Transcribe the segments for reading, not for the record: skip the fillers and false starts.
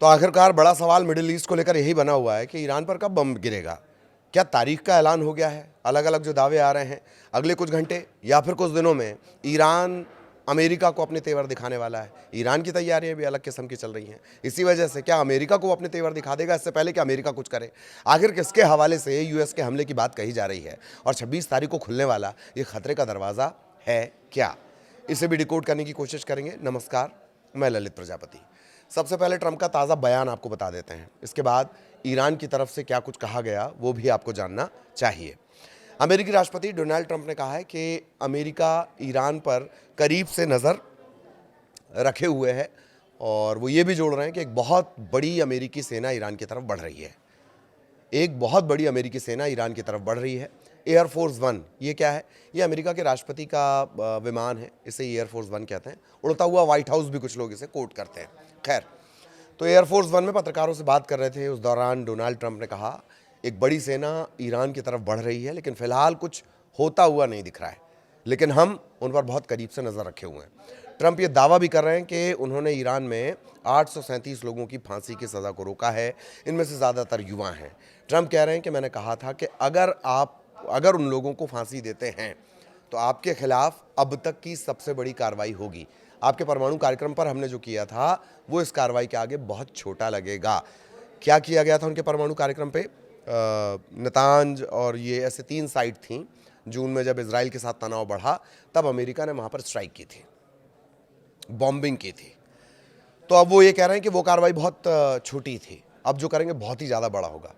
तो आखिरकार बड़ा सवाल मिडिल ईस्ट को लेकर यही बना हुआ है कि ईरान पर कब बम गिरेगा। क्या तारीख का ऐलान हो गया है? अलग अलग जो दावे आ रहे हैं, अगले कुछ घंटे या फिर कुछ दिनों में ईरान अमेरिका को अपने तेवर दिखाने वाला है। ईरान की तैयारियां भी अलग किस्म की चल रही हैं। इसी वजह से क्या अमेरिका को अपने तेवर दिखा देगा इससे पहले कि अमेरिका कुछ करे? आखिर किसके हवाले से यूएस के हमले की बात कही जा रही है और 26 तारीख को खुलने वाला ये खतरे का दरवाज़ा है क्या? इसे भी डिकोड करने की कोशिश करेंगे। नमस्कार, मैं ललित प्रजापति। सबसे पहले ट्रंप का ताज़ा बयान आपको बता देते हैं, इसके बाद ईरान की तरफ से क्या कुछ कहा गया वो भी आपको जानना चाहिए। अमेरिकी राष्ट्रपति डोनाल्ड ट्रंप ने कहा है कि अमेरिका ईरान पर करीब से नज़र रखे हुए है और वो ये भी जोड़ रहे हैं कि एक बहुत बड़ी अमेरिकी सेना ईरान की तरफ बढ़ रही है। एक बहुत बड़ी अमेरिकी सेना ईरान की तरफ बढ़ रही है। एयरफोर्स वन, ये क्या है? ये अमेरिका के राष्ट्रपति का विमान है, इसे एयरफोर्स वन कहते हैं। उड़ता हुआ व्हाइट हाउस भी कुछ लोग इसे कोट करते हैं। खैर, तो एयरफोर्स वन में पत्रकारों से बात कर रहे थे, उस दौरान डोनाल्ड ट्रंप ने कहा एक बड़ी सेना ईरान की तरफ बढ़ रही है, लेकिन फिलहाल कुछ होता हुआ नहीं दिख रहा है, लेकिन हम उन पर बहुत करीब से नज़र रखे हुए हैं। ट्रंप ये दावा भी कर रहे हैं कि उन्होंने ईरान में 837 लोगों की फांसी की सज़ा को रोका है, इनमें से ज़्यादातर युवा हैं। ट्रंप कह रहे हैं कि मैंने कहा था कि अगर उन लोगों को फांसी देते हैं तो आपके खिलाफ अब तक की सबसे बड़ी कार्रवाई होगी। आपके परमाणु कार्यक्रम पर हमने जो किया था वो इस कार्रवाई के आगे बहुत छोटा लगेगा। क्या किया गया था उनके परमाणु कार्यक्रम पे? नतांज और ये ऐसे 3 साइट थीं। जून में जब इजराइल के साथ तनाव बढ़ा तब अमेरिका ने वहाँ पर स्ट्राइक की थी, बॉम्बिंग की थी। तो अब वो ये कह रहे हैं कि वो कार्रवाई बहुत छोटी थी, अब जो करेंगे बहुत ही ज़्यादा बड़ा होगा।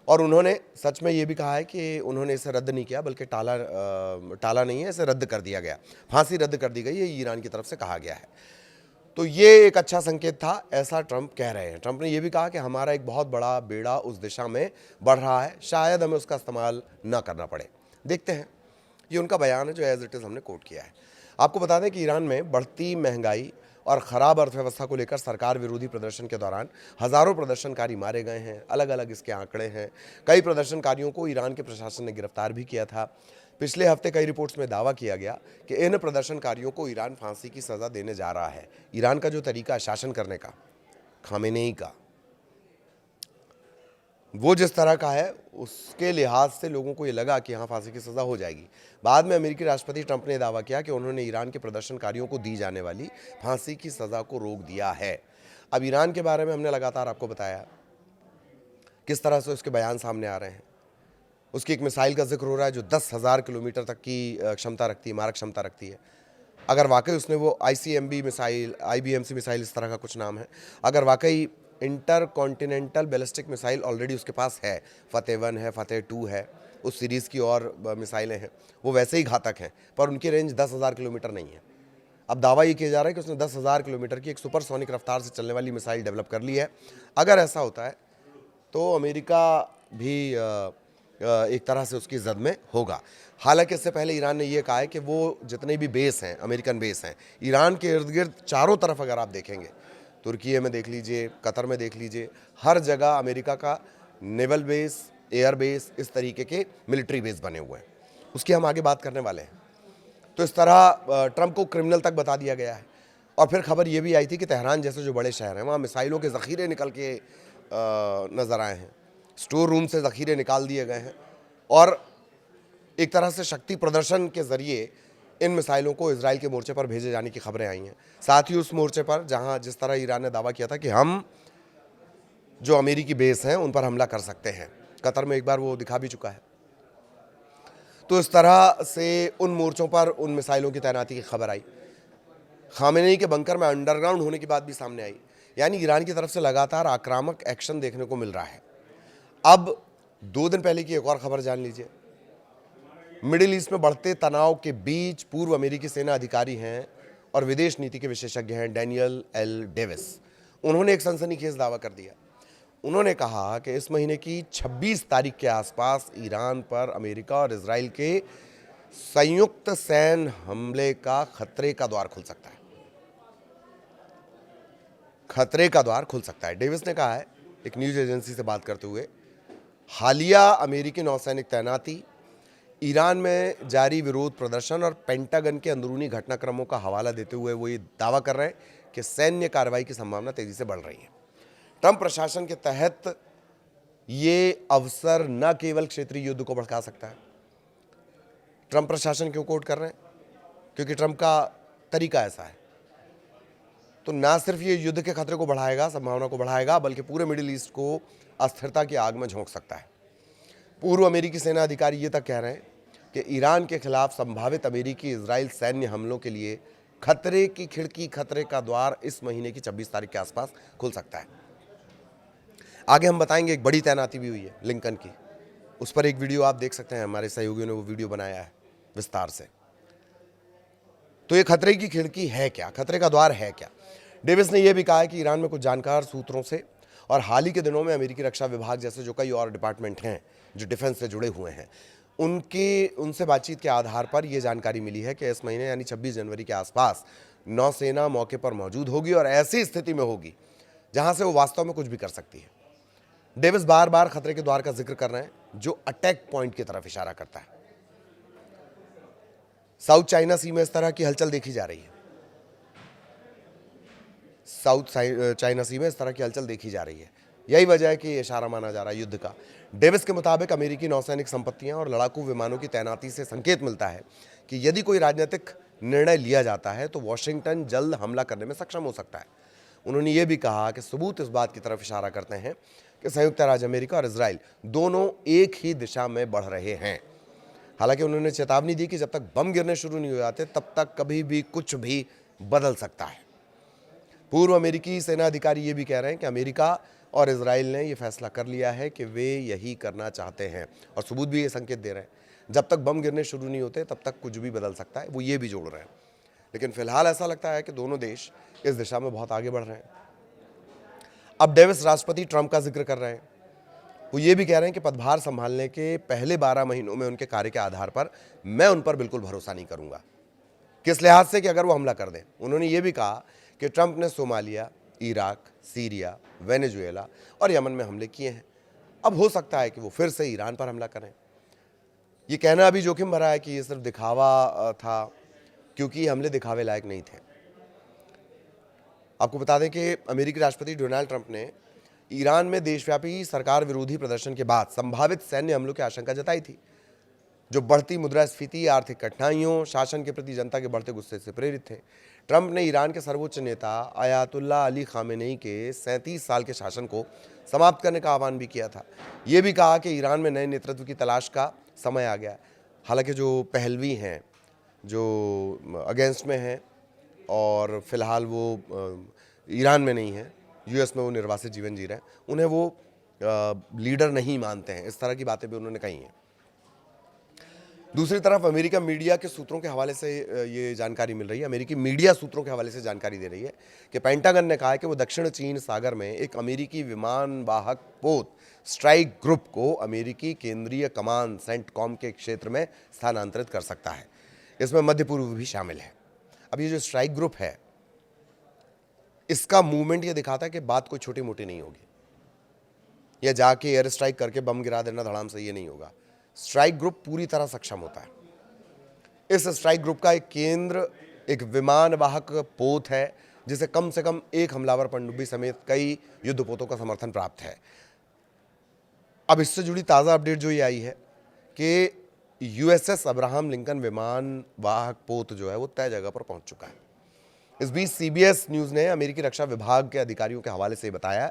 और उन्होंने सच में ये भी कहा है कि उन्होंने इसे रद्द नहीं किया, बल्कि टाला नहीं है, इसे रद्द कर दिया गया, फांसी रद्द कर दी गई, ये ईरान की तरफ से कहा गया है। तो ये एक अच्छा संकेत था, ऐसा ट्रंप कह रहे हैं। ट्रंप ने ये भी कहा कि हमारा एक बहुत बड़ा बेड़ा उस दिशा में बढ़ रहा है, शायद हमें उसका इस्तेमाल ना करना पड़े। देखते हैं, ये उनका बयान है जो एज इट इज़ हमने कोट किया है। आपको बता दें कि ईरान में बढ़ती महंगाई और ख़राब अर्थव्यवस्था को लेकर सरकार विरोधी प्रदर्शन के दौरान हज़ारों प्रदर्शनकारी मारे गए हैं। अलग अलग इसके आंकड़े हैं। कई प्रदर्शनकारियों को ईरान के प्रशासन ने गिरफ्तार भी किया था। पिछले हफ्ते कई रिपोर्ट्स में दावा किया गया कि इन प्रदर्शनकारियों को ईरान फांसी की सज़ा देने जा रहा है। ईरान का जो तरीका है शासन करने का, खामेनेई का, वो जिस तरह का है उसके लिहाज से लोगों को ये लगा कि यहाँ फांसी की सज़ा हो जाएगी। बाद में अमेरिकी राष्ट्रपति ट्रंप ने दावा किया कि उन्होंने ईरान के प्रदर्शनकारियों को दी जाने वाली फांसी की सज़ा को रोक दिया है। अब ईरान के बारे में हमने लगातार आपको बताया किस तरह से उसके बयान सामने आ रहे हैं। उसकी एक मिसाइल का जिक्र हो रहा है जो 10,000 किलोमीटर तक की क्षमता रखती है, मारक क्षमता रखती है। अगर वाकई उसने वो ICBM मिसाइल, IBMC मिसाइल, इस तरह का कुछ नाम है, अगर वाकई inter continental ballistic missile already उसके पास है, फतेह 1 है, फतेह 2 है, उस सीरीज़ की और मिसाइलें हैं, वो वैसे ही घातक हैं, पर उनकी रेंज 10,000 किलोमीटर नहीं है। अब दावा ये किया जा रहा है कि उसने 10,000 किलोमीटर की एक सुपरसोनिक रफ्तार से चलने वाली मिसाइल डेवलप कर ली है। अगर ऐसा होता है तो अमेरिका भी एक तरह से उसकी जद में होगा। हालांकि इससे पहले ईरान ने यह कहा है कि वो जितने भी बेस हैं, अमेरिकन बेस हैं, ईरान के इर्द गिर्द चारों तरफ अगर आप देखेंगे, तुर्की में देख लीजिए, कतर में देख लीजिए, हर जगह अमेरिका का नेवल बेस, एयर बेस, इस तरीके के मिलिट्री बेस बने हुए हैं। उसकी हम आगे बात करने वाले हैं। तो इस तरह ट्रंप को क्रिमिनल तक बता दिया गया है। और फिर खबर ये भी आई थी कि तेहरान जैसे जो बड़े शहर हैं वहाँ मिसाइलों के ज़ख़ीरे निकल के नज़र आए हैं, स्टोर रूम से ज़ख़ीरे निकाल दिए गए हैं और एक तरह से शक्ति प्रदर्शन के ज़रिए इन मिसाइलों को इजराइल के मोर्चे पर भेजे जाने की खबरें आई हैं। साथ ही उस मोर्चे पर जहां जिस तरह ईरान ने दावा किया था कि हम जो अमेरिकी बेस हैं उन पर हमला कर सकते हैं, कतर में एक बार वो दिखा भी चुका है। तो इस तरह से उन मोर्चों पर उन मिसाइलों की तैनाती की खबर आई। खामेनेई के बंकर में अंडरग्राउंड होने की बात भी सामने आई। यानी ईरान की तरफ से लगातार आक्रामक एक्शन देखने को मिल रहा है। अब 2 दिन पहले की एक और खबर जान लीजिए। मिडिल ईस्ट में बढ़ते तनाव के बीच पूर्व अमेरिकी सेना अधिकारी हैं और विदेश नीति के विशेषज्ञ हैं डैनियल एल डेविस। उन्होंने एक सनसनीखेज दावा कर दिया। उन्होंने कहा कि इस महीने की 26 तारीख के आसपास ईरान पर अमेरिका और इजराइल के संयुक्त सैन्य हमले का खतरे का द्वार खुल सकता है। खतरे का द्वार खुल सकता है, डेविस ने कहा है एक न्यूज़ एजेंसी से बात करते हुए। हालिया अमेरिकी नौसैनिक तैनाती, ईरान में जारी विरोध प्रदर्शन और पेंटागन के अंदरूनी घटनाक्रमों का हवाला देते हुए वो ये दावा कर रहे हैं कि सैन्य कार्रवाई की संभावना तेजी से बढ़ रही है। ट्रंप प्रशासन के तहत ये अवसर न केवल क्षेत्रीय युद्ध को भड़का सकता है। ट्रंप प्रशासन क्यों कोट कर रहे हैं? क्योंकि ट्रंप का तरीका ऐसा है। तो ना सिर्फ ये युद्ध के खतरे को बढ़ाएगा, संभावना को बढ़ाएगा, बल्कि पूरे मिडिल ईस्ट को अस्थिरता की आग में झोंक सकता है। पूर्व अमेरिकी सेना अधिकारी ये तक कह रहे हैं कि ईरान के खिलाफ संभावित अमेरिकी इजराइल सैन्य हमलों के लिए खतरे की खिड़की, खतरे का द्वार इस महीने की 26 तारीख के आसपास खुल सकता है। आगे हम बताएंगे, एक बड़ी तैनाती भी हुई है लिंकन की, उस पर एक वीडियो आप देख सकते हैं, हमारे सहयोगियों ने वो वीडियो बनाया है विस्तार से। तो ये खतरे की खिड़की है क्या, खतरे का द्वार है क्या? डेविस ने यह भी कहा है कि ईरान में कुछ जानकार सूत्रों से और हाल ही के दिनों में अमेरिकी रक्षा विभाग जैसे जो कई और डिपार्टमेंट हैं जो डिफेंस से जुड़े हुए हैं, उनसे बातचीत के आधार पर यह जानकारी मिली है कि इस महीने यानी 26 जनवरी के आसपास नौसेना मौके पर मौजूद होगी और ऐसी स्थिति में होगी जहां से वो वास्तव में कुछ भी कर सकती है। डेविस बार बार खतरे के द्वार का जिक्र कर रहे हैं जो अटैक पॉइंट की तरफ इशारा करता है। साउथ चाइना सी में इस तरह की हलचल देखी जा रही है। साउथ चाइना सी में इस तरह की हलचल देखी जा रही है। यही वजह है कि ये इशारा माना जा रहा है युद्ध का। डेविस के मुताबिक अमेरिकी नौसैनिक संपत्तियां और लड़ाकू विमानों की तैनाती से संकेत मिलता है कि यदि कोई राजनीतिक निर्णय लिया जाता है तो वॉशिंगटन जल्द हमला करने में सक्षम हो सकता है। उन्होंने ये भी कहा कि सबूत इस बात की तरफ इशारा करते हैं कि संयुक्त राज्य अमेरिका और इजराइल दोनों एक ही दिशा में बढ़ रहे हैं। हालांकि उन्होंने चेतावनी दी कि जब तक बम गिरने शुरू नहीं हो जाते तब तक कभी भी कुछ भी बदल सकता है। पूर्व अमेरिकी सेना अधिकारी ये भी कह रहे हैं कि अमेरिका और इजराइल ने यह फैसला कर लिया है कि वे यही करना चाहते हैं और सबूत भी ये संकेत दे रहे हैं जब तक बम गिरने शुरू नहीं होते तब तक कुछ भी बदल सकता है, वो ये भी जोड़ रहे हैं। लेकिन फिलहाल ऐसा लगता है कि दोनों देश इस दिशा में बहुत आगे बढ़ रहे हैं। अब डेविस राष्ट्रपति ट्रंप का जिक्र कर रहे हैं। वो ये भी कह रहे हैं कि पदभार संभालने के पहले 12 महीनों में उनके कार्य के आधार पर मैं उन पर बिल्कुल भरोसा नहीं करूंगा। किस लिहाज से? कि अगर वो हमला कर दें। उन्होंने ये भी कहा कि ट्रंप ने सोमालिया, इराक, सीरिया, वेनेजुएला और यमन में हमले किए हैं। अब हो सकता है कि वो फिर से ईरान पर हमला करें। ये कहना अभी जोखिम भरा है कि ये सिर्फ दिखावा था, क्योंकि हमले दिखावे लायक नहीं थे। आपको बता दें कि अमेरिकी राष्ट्रपति डोनाल्ड ट्रंप ने ईरान में देशव्यापी सरकार विरोधी प्रदर्शन के बाद संभावित सैन्य हमलों की आशंका जताई थी, जो बढ़ती मुद्रास्फीति, आर्थिक कठिनाइयों, शासन के प्रति जनता के बढ़ते गुस्से से प्रेरित थे। ट्रंप ने ईरान के सर्वोच्च नेता आयतुल्लाह अली खामेनेई के 37 साल के शासन को समाप्त करने का आह्वान भी किया था। ये भी कहा कि ईरान में नए नेतृत्व की तलाश का समय आ गया है। हालांकि जो पहलवी हैं, जो अगेंस्ट में हैं और फिलहाल वो ईरान में नहीं है, यूएस में वो निर्वासित जीवन जी रहे हैं, उन्हें वो लीडर नहीं मानते हैं। इस तरह की बातें भी उन्होंने कही हैं। दूसरी तरफ अमेरिका मीडिया के सूत्रों के हवाले से ये जानकारी मिल रही है, अमेरिकी मीडिया सूत्रों के हवाले से जानकारी दे रही है कि पेंटागन ने कहा है कि वो दक्षिण चीन सागर में एक अमेरिकी विमान वाहक पोत स्ट्राइक ग्रुप को अमेरिकी केंद्रीय कमान सेंटकॉम के क्षेत्र में स्थानांतरित कर सकता है। इसमें मध्य पूर्व भी शामिल है। अब ये जो स्ट्राइक ग्रुप है, इसका मूवमेंट ये दिखाता है कि बात कोई छोटी मोटी नहीं होगी, या जाके एयर स्ट्राइक करके बम गिरा देना धड़ाम से ये नहीं होगा। स्ट्राइक ग्रुप पूरी तरह सक्षम होता है। इस स्ट्राइक ग्रुप का एक केंद्र एक विमान वाहक पोत है जिसे कम से कम एक हमलावर पनडुब्बी समेत कई युद्धपोतों का समर्थन प्राप्त है। अब इससे जुड़ी ताज़ा अपडेट जो ये आई है कि यूएसएस अब्राहम लिंकन विमान वाहक पोत जो है वो तय जगह पर पहुंच चुका है। इस बीच सीबीएस न्यूज़ ने अमेरिकी रक्षा विभाग के अधिकारियों के हवाले से बताया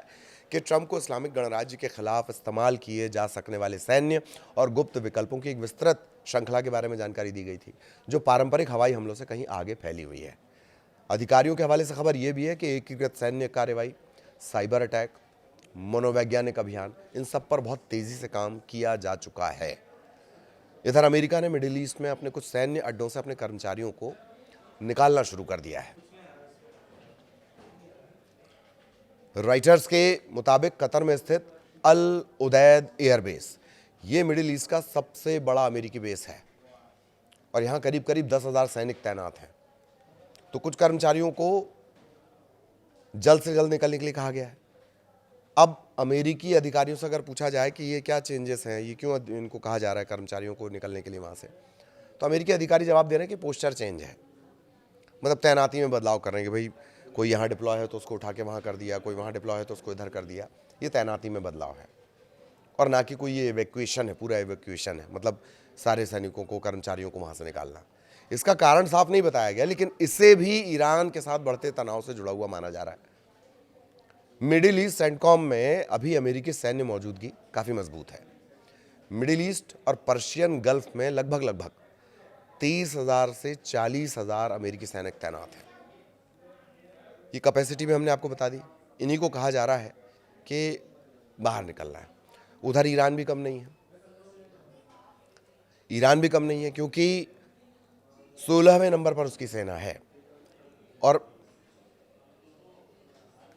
कि ट्रंप को इस्लामिक गणराज्य के खिलाफ इस्तेमाल किए जा सकने वाले सैन्य और गुप्त विकल्पों की एक विस्तृत श्रृंखला के बारे में जानकारी दी गई थी, जो पारंपरिक हवाई हमलों से कहीं आगे फैली हुई है। अधिकारियों के हवाले से खबर यह भी है कि एकीकृत सैन्य कार्रवाई, साइबर अटैक, मनोवैज्ञानिक अभियान, इन सब पर बहुत तेजी से काम किया जा चुका है। इधर अमेरिका ने मिडिल ईस्ट में अपने कुछ सैन्य अड्डों से अपने कर्मचारियों को निकालना शुरू कर दिया है। रॉयटर्स के मुताबिक कतर में स्थित अल उदैद एयरबेस, ये मिडिल ईस्ट का सबसे बड़ा अमेरिकी बेस है और यहाँ करीब करीब 10,000 सैनिक तैनात हैं। तो कुछ कर्मचारियों को जल्द से जल्द निकलने के लिए कहा गया है। अब अमेरिकी अधिकारियों से अगर पूछा जाए कि ये क्या चेंजेस हैं, ये क्यों इनको कहा जा रहा है कर्मचारियों को निकलने के लिए वहाँ से, तो अमेरिकी अधिकारी जवाब दे रहे हैं कि पोस्चर चेंज है, मतलब तैनाती में बदलाव कर रहे हैं कि भाई कोई यहाँ डिप्लॉय है तो उसको उठा के वहाँ कर दिया, कोई वहाँ डिप्लॉय है तो उसको इधर कर दिया। ये तैनाती में बदलाव है, और ना कि कोई ये एवैक्यूएशन है, पूरा एवैक्यूएशन है, मतलब सारे सैनिकों को, कर्मचारियों को वहाँ से निकालना। इसका कारण साफ नहीं बताया गया, लेकिन इसे भी ईरान के साथ बढ़ते तनाव से जुड़ा हुआ माना जा रहा है। मिडिल ईस्ट सेंटकॉम में अभी अमेरिकी सैन्य मौजूदगी काफ़ी मजबूत है। मिडिल ईस्ट और पर्शियन गल्फ में लगभग 30,000 से 40,000 अमेरिकी सैनिक तैनात हैं। ये कैपेसिटी भी हमने आपको बता दी। इन्हीं को कहा जा रहा है कि बाहर निकलना है। उधर ईरान भी कम नहीं है, ईरान भी कम नहीं है, क्योंकि 16वें नंबर पर उसकी सेना है, और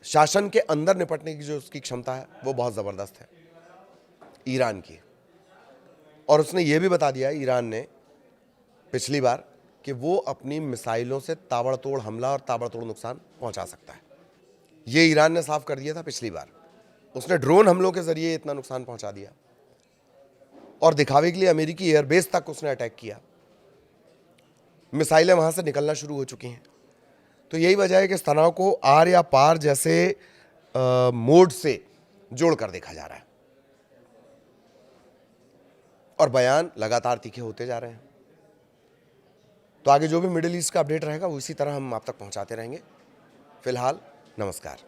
शासन के अंदर निपटने की जो उसकी क्षमता है वो बहुत ज़बरदस्त है ईरान की। और उसने ये भी बता दिया है ईरान ने पिछली बार कि वो अपनी मिसाइलों से ताबड़तोड़ हमला और ताबड़तोड़ नुकसान पहुंचा सकता है। ये ईरान ने साफ कर दिया था पिछली बार। उसने ड्रोन हमलों के जरिए इतना नुकसान पहुंचा दिया, और दिखावे के लिए अमेरिकी एयरबेस तक उसने अटैक किया। मिसाइलें वहां से निकलना शुरू हो चुकी हैं। तो यही वजह है कि इस तनाव को आर या पार जैसे मोड से जोड़कर देखा जा रहा है, और बयान लगातार तीखे होते जा रहे हैं। तो आगे जो भी मिडिल ईस्ट का अपडेट रहेगा वो इसी तरह हम आप तक पहुंचाते रहेंगे। फिलहाल नमस्कार।